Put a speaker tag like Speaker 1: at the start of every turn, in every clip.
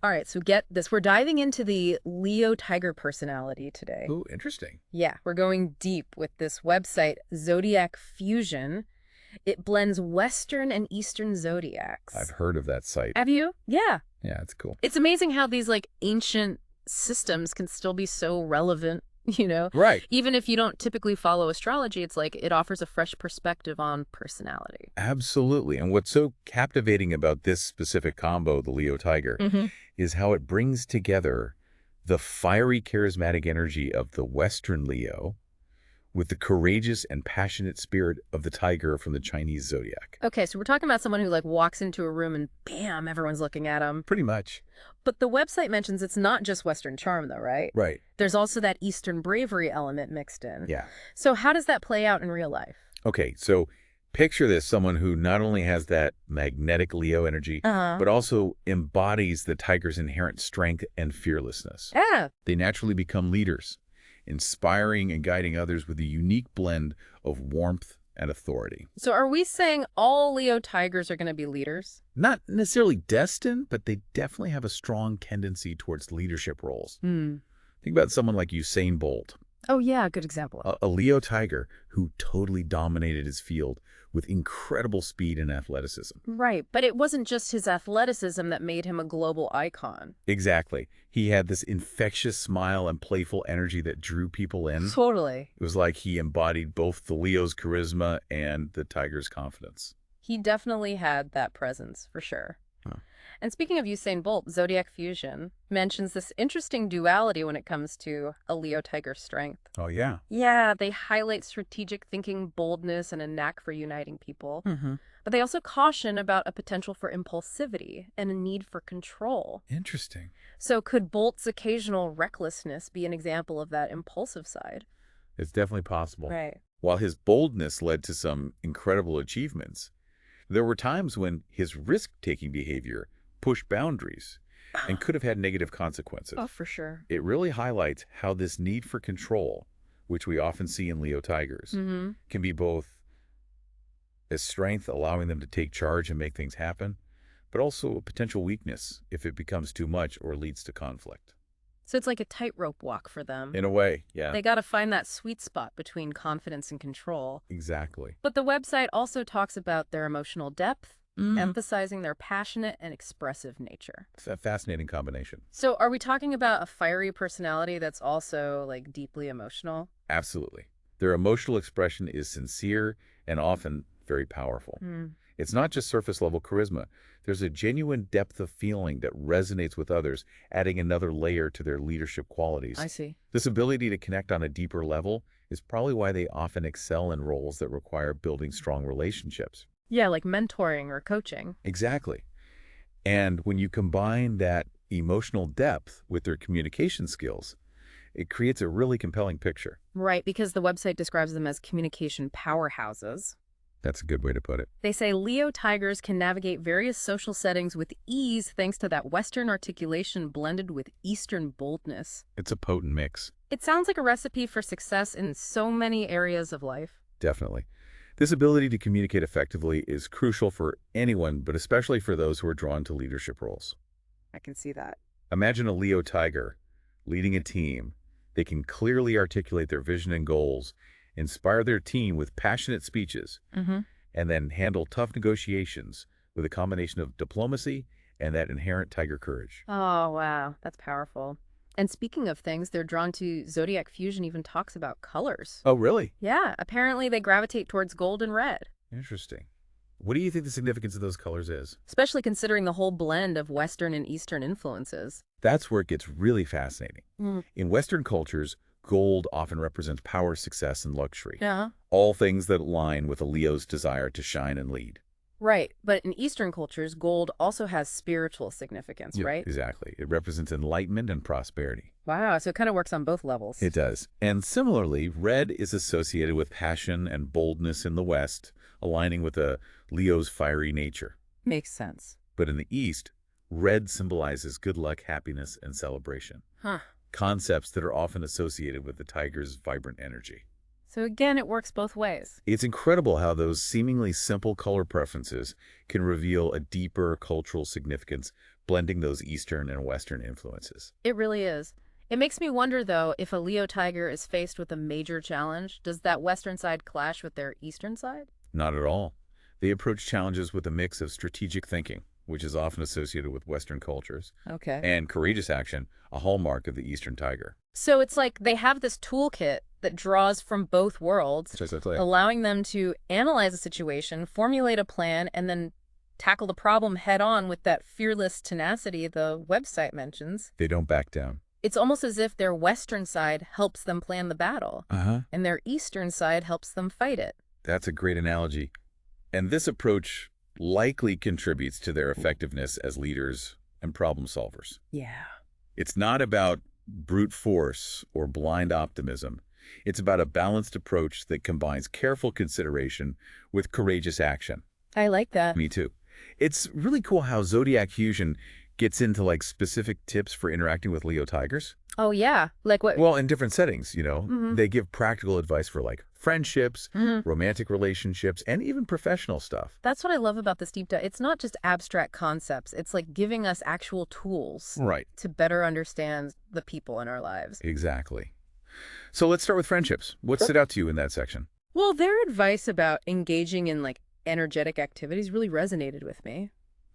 Speaker 1: All right, so get this. We're diving into the Leo Tiger personality today.
Speaker 2: Ooh, interesting.
Speaker 1: Yeah, we're going deep with this website, Zodiac Fusion. It blends Western and Eastern
Speaker 2: I've
Speaker 1: zodiacs.
Speaker 2: heard of that site.
Speaker 1: Have you? Yeah.
Speaker 2: Yeah, it's cool.
Speaker 1: It's amazing how these like ancient systems can still be so relevant, you know?
Speaker 2: Right.
Speaker 1: Even if you don't typically follow astrology, it's like it offers a fresh perspective on personality.
Speaker 2: Absolutely. And what's so captivating about this specific combo, the Leo Tiger,
Speaker 1: Mm-hmm.
Speaker 2: is how it brings together the fiery, charismatic energy of the Western Leo with the courageous and passionate spirit of the tiger from the Chinese zodiac.
Speaker 1: Okay, so we're talking about someone who like walks into a room and bam, everyone's looking at him.
Speaker 2: Pretty much.
Speaker 1: But the website mentions it's not just Western charm though, right?
Speaker 2: Right.
Speaker 1: There's also that Eastern bravery element mixed in.
Speaker 2: Yeah.
Speaker 1: So how does that play out in real life?
Speaker 2: Okay, so picture this, someone who not only has that magnetic Leo energy,
Speaker 1: Uh-huh.
Speaker 2: but also embodies the tiger's inherent strength and fearlessness.
Speaker 1: Yeah.
Speaker 2: They naturally become leaders, inspiring and guiding others with a unique blend of warmth and authority.
Speaker 1: So are we saying all Leo tigers are going to be leaders?
Speaker 2: Not necessarily destined, but they definitely have a strong tendency towards leadership roles.
Speaker 1: Hmm.
Speaker 2: Think about someone like Usain Bolt,
Speaker 1: Oh yeah, good example.
Speaker 2: a Leo tiger who totally dominated his field with incredible speed and athleticism.
Speaker 1: Right, but it wasn't just his athleticism that made him a global icon.
Speaker 2: Exactly. He had this infectious smile and playful energy that drew people in.
Speaker 1: Totally.
Speaker 2: It was like he embodied both the Leo's charisma and the tiger's confidence.
Speaker 1: He definitely had that presence, for sure.
Speaker 2: Huh.
Speaker 1: And speaking of Usain Bolt, Zodiac Fusion mentions this interesting duality when it comes to a Leo tiger strength.
Speaker 2: Oh, yeah.
Speaker 1: Yeah, they highlight strategic thinking, boldness, and a knack for uniting people.
Speaker 2: Mm-hmm.
Speaker 1: But they also caution about a potential for impulsivity and a need for control.
Speaker 2: Interesting.
Speaker 1: So could Bolt's occasional recklessness be an example of that impulsive side?
Speaker 2: It's definitely possible.
Speaker 1: Right.
Speaker 2: While his boldness led to some incredible achievements, there were times when his risk-taking behavior pushed boundaries and could have had negative consequences.
Speaker 1: Oh, for sure.
Speaker 2: It really highlights how this need for control, which we often see in Leo tigers,
Speaker 1: Mm-hmm.
Speaker 2: can be both a strength, allowing them to take charge and make things happen, but also a potential weakness if it becomes too much or leads to conflict.
Speaker 1: So it's like a tightrope walk for them.
Speaker 2: In a way, yeah.
Speaker 1: They got to find that sweet spot between confidence and control.
Speaker 2: Exactly.
Speaker 1: But the website also talks about their emotional depth,
Speaker 2: Mm.
Speaker 1: emphasizing their passionate and expressive nature.
Speaker 2: It's a fascinating combination.
Speaker 1: So are we talking about a fiery personality that's also like deeply emotional?
Speaker 2: Absolutely. Their emotional expression is sincere and often very powerful.
Speaker 1: Hmm.
Speaker 2: It's not just surface-level charisma. There's a genuine depth of feeling that resonates with others, adding another layer to their leadership qualities.
Speaker 1: I see.
Speaker 2: This ability to connect on a deeper level is probably why they often excel in roles that require building strong relationships.
Speaker 1: Yeah, like mentoring or coaching.
Speaker 2: Exactly. And when you combine that emotional depth with their communication skills, it creates a really compelling picture.
Speaker 1: Right, because the website describes them as communication powerhouses.
Speaker 2: That's a good way to put it.
Speaker 1: They say Leo tigers can navigate various social settings with ease thanks to that Western articulation blended with Eastern boldness.
Speaker 2: It's a potent mix.
Speaker 1: It sounds like a recipe for success in so many areas of life.
Speaker 2: Definitely. This ability to communicate effectively is crucial for anyone, but especially for those who are drawn to leadership roles.
Speaker 1: I can see that.
Speaker 2: Imagine a Leo tiger leading a team. They can clearly articulate their vision and goals, inspire their team with passionate speeches,
Speaker 1: Mm-hmm.
Speaker 2: and then handle tough negotiations with a combination of diplomacy and that inherent tiger courage.
Speaker 1: Oh, wow. That's powerful. And speaking of things they're drawn to, Zodiac Fusion even talks about colors.
Speaker 2: Oh, really?
Speaker 1: Yeah, apparently they gravitate towards gold and red,
Speaker 2: Interesting. What do you think the significance of those colors is?
Speaker 1: especially considering the whole blend of Western and Eastern influences.
Speaker 2: That's where it gets really fascinating.
Speaker 1: Mm.
Speaker 2: In Western cultures, gold often represents power, success, and luxury.
Speaker 1: Yeah.
Speaker 2: All things that align with a Leo's desire to shine and lead.
Speaker 1: Right, but in Eastern cultures, gold also has spiritual significance,
Speaker 2: Yeah,
Speaker 1: right?
Speaker 2: exactly. It represents enlightenment and prosperity.
Speaker 1: Wow, so it kind of works on both levels.
Speaker 2: It does. And similarly, red is associated with passion and boldness in the West, aligning with a Leo's fiery nature.
Speaker 1: Makes sense.
Speaker 2: But in the East, red symbolizes good luck, happiness, and celebration.
Speaker 1: Huh.
Speaker 2: Concepts that are often associated with the tiger's vibrant energy.
Speaker 1: So again, it works both ways.
Speaker 2: It's incredible how those seemingly simple color preferences can reveal a deeper cultural significance blending those Eastern and Western influences.
Speaker 1: It really is. It makes me wonder, though, if a Leo tiger is faced with a major challenge, does that Western side clash with their Eastern side?
Speaker 2: Not at all. They approach challenges with a mix of strategic thinking, which is often associated with Western cultures,
Speaker 1: Okay.
Speaker 2: and courageous action, a hallmark of the Eastern tiger.
Speaker 1: So it's like they have this toolkit that draws from both worlds,
Speaker 2: Precisely.
Speaker 1: allowing them to analyze a situation, formulate a plan, and then tackle the problem head on with that fearless tenacity the website mentions.
Speaker 2: They don't back down.
Speaker 1: It's almost as if their Western side helps them plan the battle,
Speaker 2: Uh-huh.
Speaker 1: and their Eastern side helps them fight it.
Speaker 2: That's a great analogy. And this approach likely contributes to their effectiveness as leaders and problem solvers.
Speaker 1: Yeah.
Speaker 2: It's not about brute force or blind optimism. It's about a balanced approach that combines careful consideration with courageous action.
Speaker 1: I like that.
Speaker 2: Me too. It's really cool how Zodiac Fusion gets into like specific tips for interacting with Leo tigers.
Speaker 1: Oh, yeah. Like what?
Speaker 2: Well, in different settings,
Speaker 1: Mhm.
Speaker 2: they give practical advice for like friendships,
Speaker 1: Mhm.
Speaker 2: romantic relationships, and even professional stuff.
Speaker 1: That's what I love about this deep dive. It's not just abstract concepts. It's like giving us actual tools
Speaker 2: Right.
Speaker 1: to better understand the people in our lives.
Speaker 2: Exactly. So let's start with friendships. What stood out to you in that section?
Speaker 1: Well, their advice about engaging in like energetic activities really resonated with me.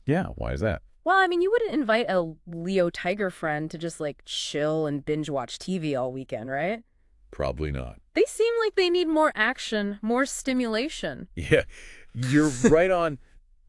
Speaker 2: Yeah, why is that?
Speaker 1: Well, I mean, you wouldn't invite a Leo tiger friend to just like chill and binge watch TV all weekend, right?
Speaker 2: Probably not.
Speaker 1: They seem like they need more action, more stimulation.
Speaker 2: Yeah, you're right on.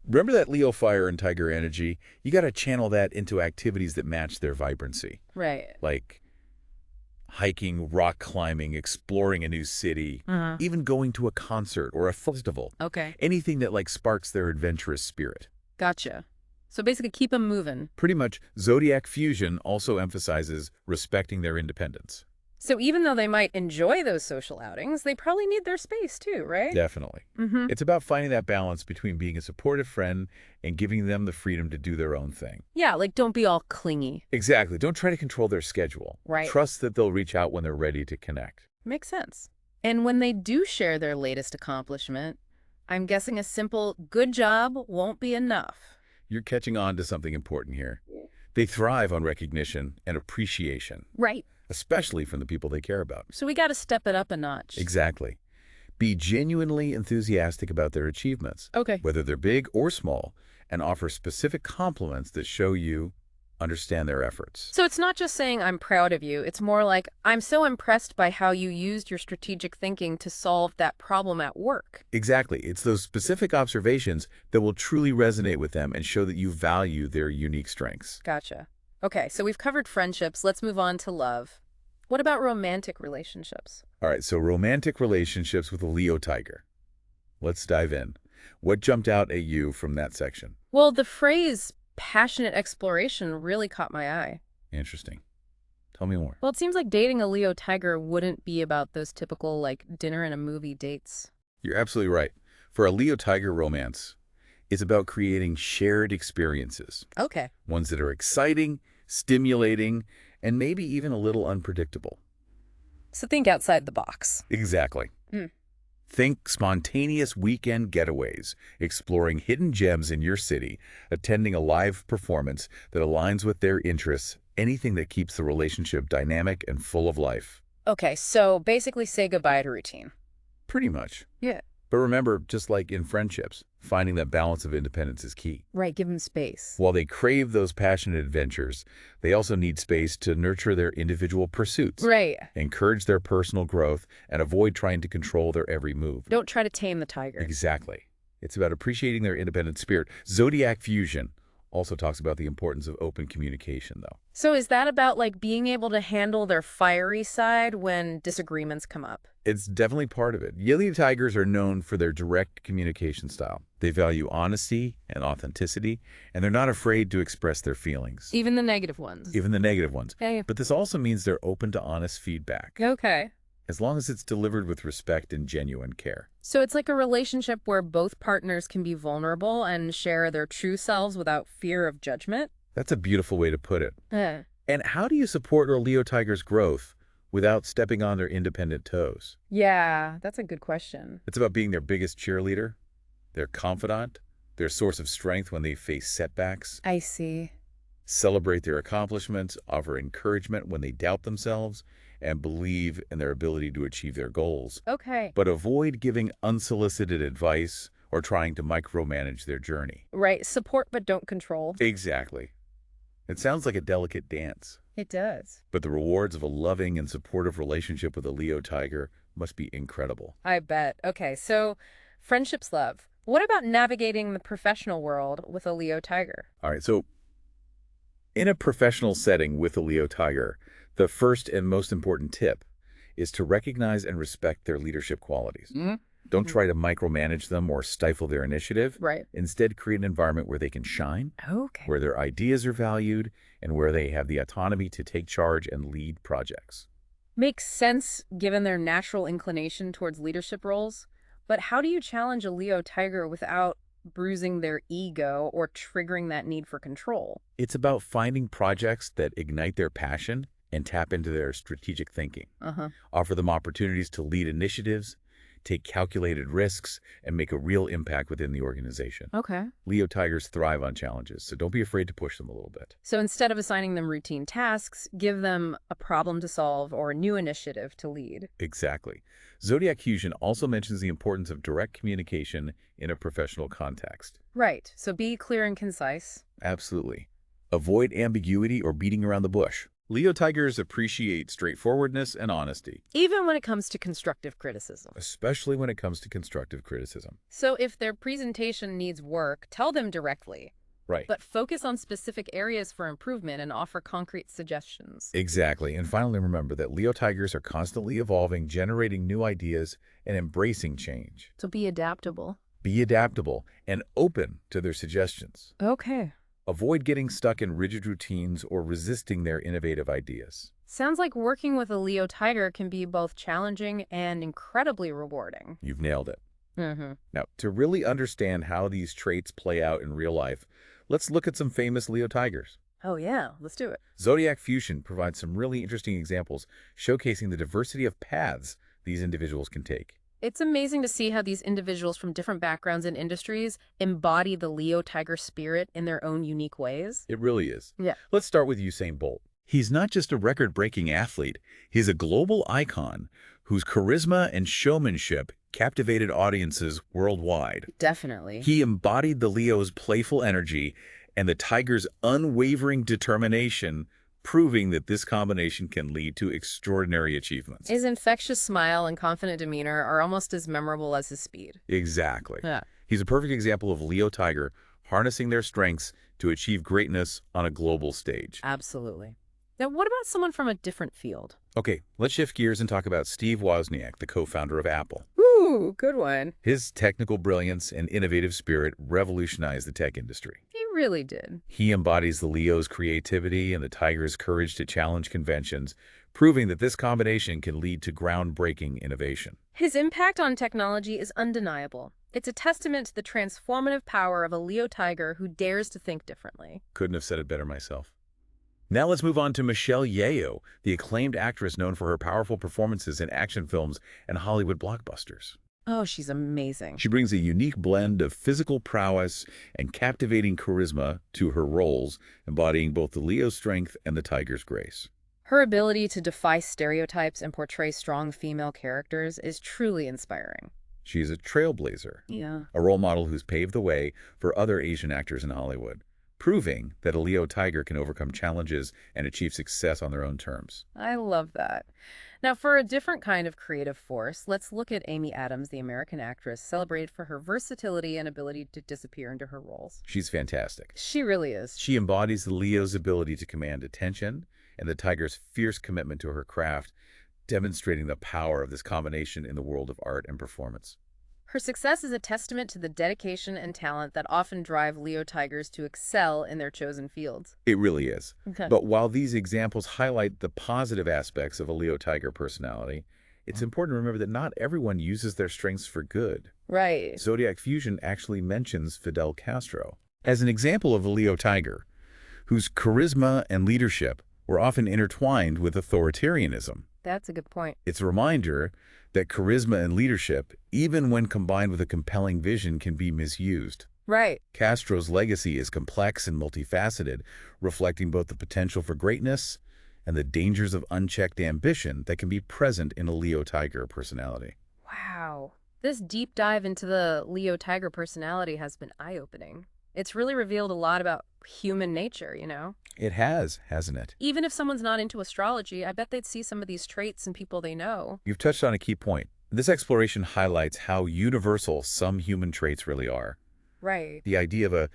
Speaker 2: Remember that Leo fire and tiger energy? You got to channel that into activities that match their vibrancy,
Speaker 1: Right.
Speaker 2: like hiking, rock climbing, exploring a new city,
Speaker 1: Uh-huh.
Speaker 2: even going to a concert or a festival.
Speaker 1: Okay.
Speaker 2: Anything that like sparks their adventurous spirit.
Speaker 1: Gotcha. So basically keep them moving.
Speaker 2: Pretty much, Zodiac Fusion also emphasizes respecting their independence.
Speaker 1: So even though they might enjoy those social outings, they probably need their space too, right?
Speaker 2: Definitely.
Speaker 1: Mm-hmm.
Speaker 2: It's about finding that balance between being a supportive friend and giving them the freedom to do their own thing.
Speaker 1: Yeah, like don't be all clingy.
Speaker 2: Exactly. Don't try to control their schedule.
Speaker 1: Right.
Speaker 2: Trust that they'll reach out when they're ready to connect.
Speaker 1: Makes sense. And when they do share their latest accomplishment, I'm guessing a simple good job won't be enough.
Speaker 2: You're catching on to something important here. They thrive on recognition and appreciation,
Speaker 1: Right.
Speaker 2: especially from the people they care about.
Speaker 1: So we got to step it up a notch.
Speaker 2: Exactly. Be genuinely enthusiastic about their achievements,
Speaker 1: Okay.
Speaker 2: whether they're big or small, and offer specific compliments that show you understand their efforts.
Speaker 1: So it's not just saying I'm proud of you. It's more like I'm so impressed by how you used your strategic thinking to solve that problem at work.
Speaker 2: Exactly. It's those specific observations that will truly resonate with them and show that you value their unique strengths.
Speaker 1: Gotcha. Okay, so we've covered friendships. Let's move on to love. What about romantic relationships?
Speaker 2: All right, so romantic relationships with a Leo tiger. Let's dive in. What jumped out at you from that section?
Speaker 1: Well, the phrase passionate exploration really caught my eye.
Speaker 2: Interesting. Tell me more.
Speaker 1: Well, it seems like dating a Leo tiger wouldn't be about those typical, like, dinner and a movie dates.
Speaker 2: You're absolutely right. For a Leo tiger romance, it's about creating shared experiences,
Speaker 1: Okay.
Speaker 2: ones that are exciting, stimulating, and maybe even a little unpredictable.
Speaker 1: So think outside the box.
Speaker 2: Exactly.
Speaker 1: Hmm.
Speaker 2: Think spontaneous weekend getaways, exploring hidden gems in your city, attending a live performance that aligns with their interests, anything that keeps the relationship dynamic and full of life.
Speaker 1: Okay, so basically say goodbye to routine.
Speaker 2: Pretty much.
Speaker 1: Yeah.
Speaker 2: But remember, just like in friendships, finding that balance of independence is key.
Speaker 1: Right, give them space.
Speaker 2: While they crave those passionate adventures, they also need space to nurture their individual pursuits,
Speaker 1: Right.
Speaker 2: encourage their personal growth, and avoid trying to control their every move.
Speaker 1: Don't try to tame the tiger.
Speaker 2: Exactly. It's about appreciating their independent spirit. Zodiac Fusion also talks about the importance of open communication, though.
Speaker 1: So is that about, like, being able to handle their fiery side when disagreements come up?
Speaker 2: It's definitely part of it. Leo tigers are known for their direct communication style. They value honesty and authenticity, and they're not afraid to express their feelings,
Speaker 1: Even the negative ones?
Speaker 2: even the negative ones.
Speaker 1: Okay.
Speaker 2: But this also means they're open to honest feedback,
Speaker 1: Okay.
Speaker 2: as long as it's delivered with respect and genuine care.
Speaker 1: So it's like a relationship where both partners can be vulnerable and share their true selves without fear of judgment?
Speaker 2: That's a beautiful way to put it.
Speaker 1: Uh,
Speaker 2: And how do you support a Leo tiger's growth without stepping on their independent toes?
Speaker 1: yeah, that's a good question.
Speaker 2: It's about being their biggest cheerleader, their confidant, their source of strength when they face setbacks.
Speaker 1: I see.
Speaker 2: Celebrate their accomplishments, offer encouragement when they doubt themselves, and believe in their ability to achieve their goals.
Speaker 1: Okay.
Speaker 2: But avoid giving unsolicited advice or trying to micromanage their journey.
Speaker 1: Right. Support but don't control.
Speaker 2: Exactly. It sounds like a delicate dance,
Speaker 1: It does.
Speaker 2: but the rewards of a loving and supportive relationship with a Leo tiger must be incredible.
Speaker 1: I bet. Okay, so friendships love. What about navigating the professional world with a Leo tiger?
Speaker 2: All right, so in a professional setting with a Leo tiger, the first and most important tip is to recognize and respect their leadership qualities. Don't try to micromanage them or stifle their initiative.
Speaker 1: Right.
Speaker 2: Instead, create an environment where they can shine,
Speaker 1: Okay.
Speaker 2: where their ideas are valued, and where they have the autonomy to take charge and lead projects.
Speaker 1: Makes sense given their natural inclination towards leadership roles. But how do you challenge a Leo tiger without bruising their ego or triggering that need for control?
Speaker 2: It's about finding projects that ignite their passion and tap into their strategic thinking.
Speaker 1: Uh-huh.
Speaker 2: Offer them opportunities to lead initiatives, take calculated risks, and make a real impact within the organization.
Speaker 1: Okay.
Speaker 2: Leo tigers thrive on challenges, so don't be afraid to push them a little bit.
Speaker 1: So instead of assigning them routine tasks, give them a problem to solve or a new initiative to lead.
Speaker 2: Exactly. Zodiac Fusion also mentions the importance of direct communication in a professional context.
Speaker 1: Right. So be clear and concise.
Speaker 2: Absolutely. Avoid ambiguity or beating around the bush. Leo tigers appreciate straightforwardness and honesty,
Speaker 1: Even when it comes to constructive criticism.
Speaker 2: especially when it comes to constructive criticism.
Speaker 1: So if their presentation needs work, tell them directly,
Speaker 2: Right.
Speaker 1: but focus on specific areas for improvement and offer concrete suggestions.
Speaker 2: Exactly. And finally, remember that Leo tigers are constantly evolving, generating new ideas, and embracing change.
Speaker 1: So be adaptable.
Speaker 2: Be adaptable and open to their suggestions.
Speaker 1: Okay.
Speaker 2: Avoid getting stuck in rigid routines or resisting their innovative ideas.
Speaker 1: Sounds like working with a Leo tiger can be both challenging and incredibly rewarding.
Speaker 2: You've nailed it.
Speaker 1: Mm-hmm.
Speaker 2: Now, to really understand how these traits play out in real life, let's look at some famous Leo tigers.
Speaker 1: Oh, yeah. Let's do it.
Speaker 2: Zodiac Fusion provides some really interesting examples showcasing the diversity of paths these individuals can take.
Speaker 1: It's amazing to see how these individuals from different backgrounds and industries embody the Leo tiger spirit in their own unique ways.
Speaker 2: It really is.
Speaker 1: Yeah.
Speaker 2: Let's start with Usain Bolt. He's not just a record-breaking athlete, he's a global icon whose charisma and showmanship captivated audiences worldwide.
Speaker 1: Definitely.
Speaker 2: He embodied the Leo's playful energy and the tiger's unwavering determination, proving that this combination can lead to extraordinary achievements.
Speaker 1: His infectious smile and confident demeanor are almost as memorable as his speed.
Speaker 2: Exactly.
Speaker 1: Yeah.
Speaker 2: He's a perfect example of Leo tiger harnessing their strengths to achieve greatness on a global stage.
Speaker 1: Absolutely. Now, what about someone from a different field?
Speaker 2: Okay, let's shift gears and talk about Steve Wozniak, the co-founder of Apple.
Speaker 1: Ooh, good one.
Speaker 2: His technical brilliance and innovative spirit revolutionized the tech industry.
Speaker 1: He really did.
Speaker 2: He embodies the Leo's creativity and the tiger's courage to challenge conventions, proving that this combination can lead to groundbreaking innovation.
Speaker 1: His impact on technology is undeniable. It's a testament to the transformative power of a Leo tiger who dares to think differently.
Speaker 2: Couldn't have said it better myself. Now let's move on to Michelle Yeoh, the acclaimed actress known for her powerful performances in action films and Hollywood blockbusters.
Speaker 1: Oh, she's amazing.
Speaker 2: She brings a unique blend of physical prowess and captivating charisma to her roles, embodying both the Leo's strength and the tiger's grace.
Speaker 1: Her ability to defy stereotypes and portray strong female characters is truly inspiring.
Speaker 2: She is a trailblazer,
Speaker 1: Yeah.
Speaker 2: a role model who's paved the way for other Asian actors in Hollywood, proving that a Leo tiger can overcome challenges and achieve success on their own terms.
Speaker 1: I love that. Now, for a different kind of creative force, let's look at Amy Adams, the American actress, celebrated for her versatility and ability to disappear into her roles.
Speaker 2: She's fantastic.
Speaker 1: She really is.
Speaker 2: She embodies the Leo's ability to command attention and the tiger's fierce commitment to her craft, demonstrating the power of this combination in the world of art and performance.
Speaker 1: Her success is a testament to the dedication and talent that often drive Leo tigers to excel in their chosen fields.
Speaker 2: It really is.
Speaker 1: Okay.
Speaker 2: But while these examples highlight the positive aspects of a Leo tiger personality, it's important to remember that not everyone uses their strengths for good.
Speaker 1: Right.
Speaker 2: Zodiac Fusion actually mentions Fidel Castro as an example of a Leo tiger, whose charisma and leadership were often intertwined with authoritarianism.
Speaker 1: That's a good point.
Speaker 2: It's a reminder that charisma and leadership, even when combined with a compelling vision, can be misused.
Speaker 1: Right.
Speaker 2: Castro's legacy is complex and multifaceted, reflecting both the potential for greatness and the dangers of unchecked ambition that can be present in a Leo Tiger personality.
Speaker 1: Wow. This deep dive into the Leo Tiger personality has been eye-opening. It's really revealed a lot about human nature.
Speaker 2: It has, hasn't it?
Speaker 1: Even if someone's not into astrology, I bet they'd see some of these traits in people they know.
Speaker 2: You've touched on a key point. This exploration highlights how universal some human traits really are.
Speaker 1: Right.
Speaker 2: The idea of a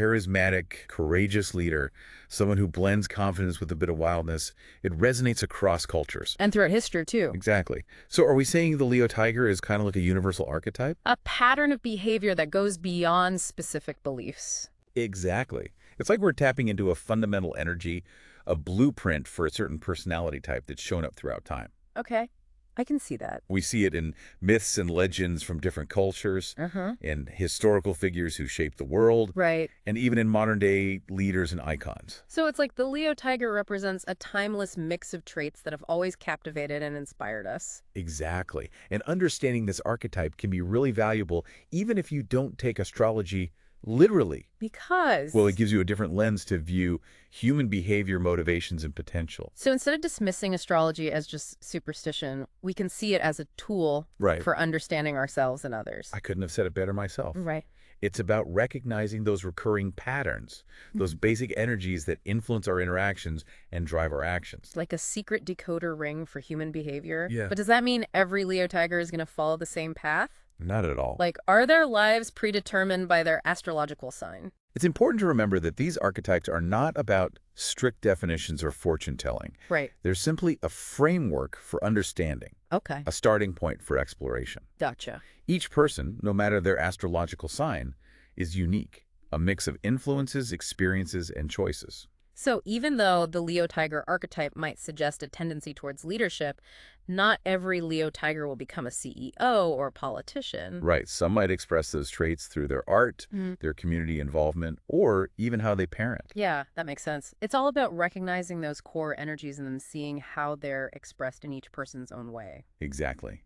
Speaker 2: charismatic, courageous leader, someone who blends confidence with a bit of wildness, it resonates across cultures.
Speaker 1: And throughout history, too.
Speaker 2: Exactly. So are we saying the Leo Tiger is kind of like a universal archetype?
Speaker 1: A pattern of behavior that goes beyond specific beliefs.
Speaker 2: Exactly. It's like we're tapping into a fundamental energy, a blueprint for a certain personality type that's shown up throughout time.
Speaker 1: Okay. I can see that.
Speaker 2: We see it in myths and legends from different cultures,
Speaker 1: Uh-huh.
Speaker 2: in historical figures who shaped the world,
Speaker 1: Right.
Speaker 2: and even in modern-day leaders and icons.
Speaker 1: So it's like the Leo Tiger represents a timeless mix of traits that have always captivated and inspired us.
Speaker 2: Exactly. And understanding this archetype can be really valuable even if you don't take astrology literally.
Speaker 1: Because...
Speaker 2: Well, it gives you a different lens to view human behavior, motivations, and potential.
Speaker 1: So instead of dismissing astrology as just superstition, we can see it as a tool
Speaker 2: Right.
Speaker 1: for understanding ourselves and others.
Speaker 2: I couldn't have said it better myself.
Speaker 1: Right.
Speaker 2: It's about recognizing those recurring patterns, those basic energies that influence our interactions and drive our actions.
Speaker 1: It's like a secret decoder ring for human behavior.
Speaker 2: Yeah.
Speaker 1: But does that mean every Leo Tiger is going to follow the same path?
Speaker 2: Not at all.
Speaker 1: Like, are their lives predetermined by their astrological sign?
Speaker 2: It's important to remember that these archetypes are not about strict definitions or fortune-telling.
Speaker 1: Right.
Speaker 2: They're simply a framework for understanding,
Speaker 1: Okay.
Speaker 2: a starting point for exploration.
Speaker 1: Gotcha.
Speaker 2: Each person, no matter their astrological sign, is unique, a mix of influences, experiences, and choices.
Speaker 1: So even though the Leo Tiger archetype might suggest a tendency towards leadership, not every Leo Tiger will become a CEO or a politician.
Speaker 2: Right, some might express those traits through their art,
Speaker 1: Mm.
Speaker 2: their community involvement, or even how they parent.
Speaker 1: Yeah, that makes sense. It's all about recognizing those core energies and then seeing how they're expressed in each person's own way.
Speaker 2: Exactly.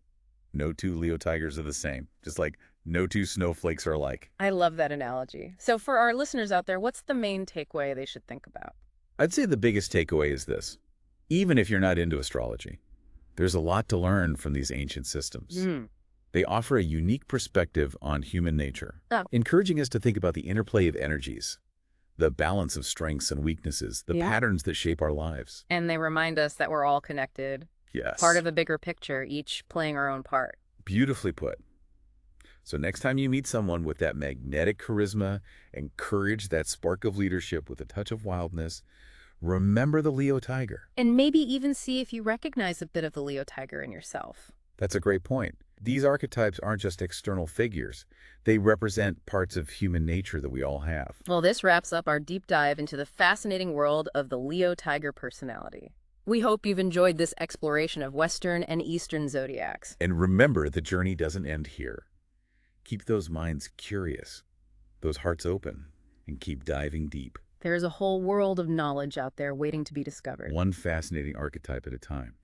Speaker 2: No two Leo Tigers are the same, just like no two snowflakes are alike.
Speaker 1: I love that analogy. So for our listeners out there, what's the main takeaway they should think about?
Speaker 2: I'd say the biggest takeaway is this. Even if you're not into astrology, there's a lot to learn from these ancient systems.
Speaker 1: Mm.
Speaker 2: They offer a unique perspective on human nature,
Speaker 1: Oh.
Speaker 2: encouraging us to think about the interplay of energies, the balance of strengths and weaknesses, the
Speaker 1: Yeah.
Speaker 2: patterns that shape our lives.
Speaker 1: And they remind us that we're all connected,
Speaker 2: Yes.
Speaker 1: part of a bigger picture, each playing our own part.
Speaker 2: Beautifully put. So next time you meet someone with that magnetic charisma and courage, that spark of leadership with a touch of wildness, remember the Leo Tiger.
Speaker 1: And maybe even see if you recognize a bit of the Leo Tiger in yourself.
Speaker 2: That's a great point. These archetypes aren't just external figures. They represent parts of human nature that we all have.
Speaker 1: Well, this wraps up our deep dive into the fascinating world of the Leo Tiger personality. We hope you've enjoyed this exploration of Western and Eastern zodiacs.
Speaker 2: And remember, the journey doesn't end here. Keep those minds curious, those hearts open, and keep diving deep.
Speaker 1: There's a whole world of knowledge out there waiting to be discovered.
Speaker 2: One fascinating archetype at a time.